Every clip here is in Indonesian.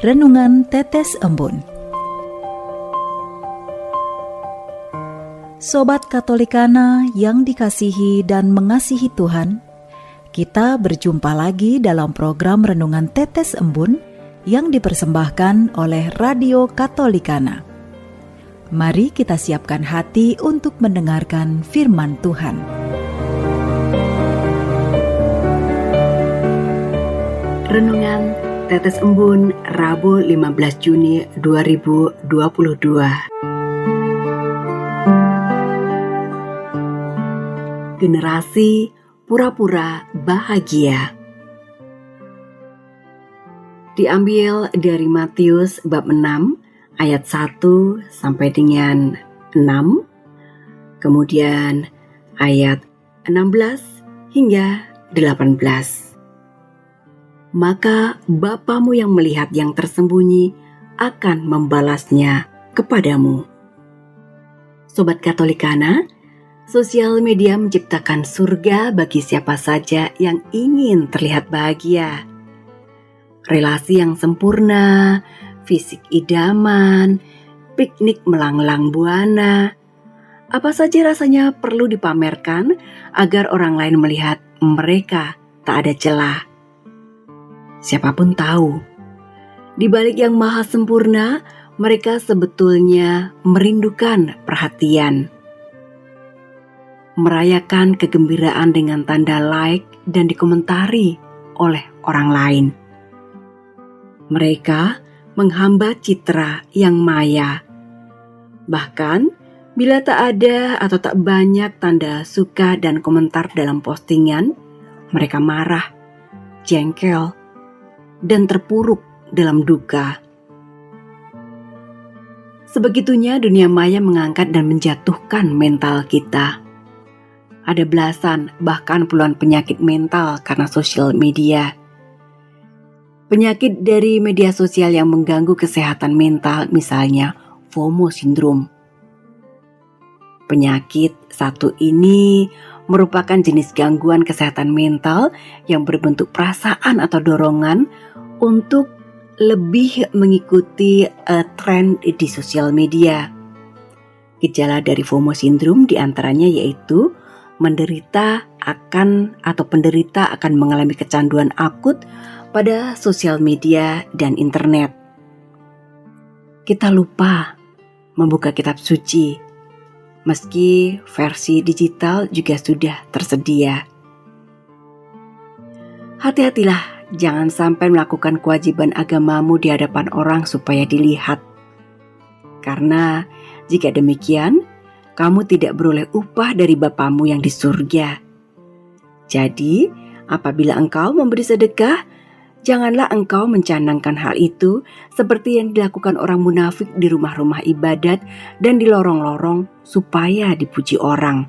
Renungan Tetes Embun. Sobat Katolikana yang dikasihi dan mengasihi Tuhan, kita berjumpa lagi dalam program Renungan Tetes Embun yang dipersembahkan oleh Radio Katolikana. Mari kita siapkan hati untuk mendengarkan firman Tuhan. Renungan Tetes Embun, Rabu 15 Juni 2022. Generasi pura-pura bahagia. Diambil dari Matius bab 6 ayat 1 sampai dengan 6, kemudian ayat 16 hingga 18. Maka Bapamu yang melihat yang tersembunyi akan membalasnya kepadamu. Sobat Katolikana, sosial media menciptakan surga bagi siapa saja yang ingin terlihat bahagia. Relasi yang sempurna, fisik idaman, piknik melanglang buana. Apa saja rasanya perlu dipamerkan agar orang lain melihat mereka tak ada celah. Siapapun tahu, di balik yang maha sempurna, mereka sebetulnya merindukan perhatian. Merayakan kegembiraan dengan tanda like dan dikomentari oleh orang lain. Mereka menghamba citra yang maya. Bahkan, bila tak ada atau tak banyak tanda suka dan komentar dalam postingan, mereka marah, jengkel, dan terpuruk dalam duka. Sebegitunya dunia maya mengangkat dan menjatuhkan mental kita. Ada belasan bahkan puluhan penyakit mental karena sosial media. Penyakit dari media sosial yang mengganggu kesehatan mental, misalnya FOMO syndrome. Penyakit satu ini merupakan jenis gangguan kesehatan mental yang berbentuk perasaan atau dorongan untuk lebih mengikuti tren di sosial media. Gejala dari FOMO syndrome diantaranya yaitu penderita akan mengalami kecanduan akut pada sosial media dan internet. Kita lupa membuka kitab suci, meski versi digital juga sudah tersedia. Hati-hatilah, jangan sampai melakukan kewajiban agamamu di hadapan orang supaya dilihat. Karena jika demikian, kamu tidak beroleh upah dari Bapamu yang di surga. Jadi, apabila engkau memberi sedekah, janganlah engkau mencanangkan hal itu seperti yang dilakukan orang munafik di rumah-rumah ibadat dan di lorong-lorong supaya dipuji orang.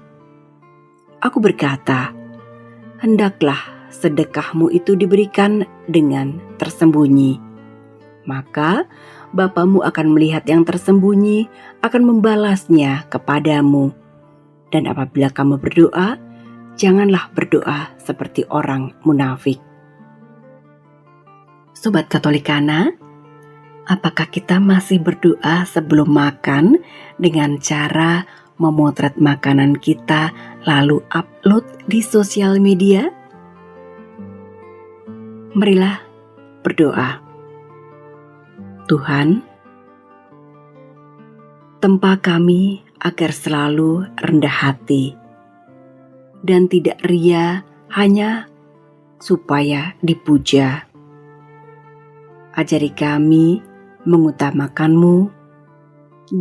Aku berkata, hendaklah sedekahmu itu diberikan dengan tersembunyi. Maka Bapamu akan melihat yang tersembunyi, akan membalasnya kepadamu. Dan apabila kamu berdoa, janganlah berdoa seperti orang munafik. Sobat Katolikana, apakah kita masih berdoa sebelum makan dengan cara memotret makanan kita lalu upload di sosial media? Marilah berdoa. Tuhan, tempa kami agar selalu rendah hati dan tidak ria hanya supaya dipuja. Ajari kami mengutamakan-Mu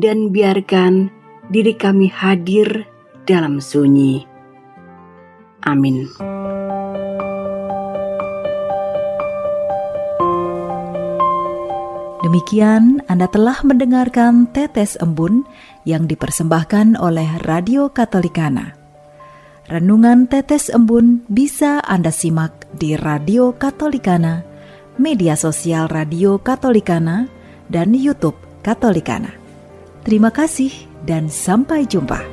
dan biarkan diri kami hadir dalam sunyi. Amin. Demikian Anda telah mendengarkan Tetes Embun yang dipersembahkan oleh Radio Katolikana. Renungan Tetes Embun bisa Anda simak di Radio Katolikana, media sosial Radio Katolikana, dan YouTube Katolikana. Terima kasih dan sampai jumpa.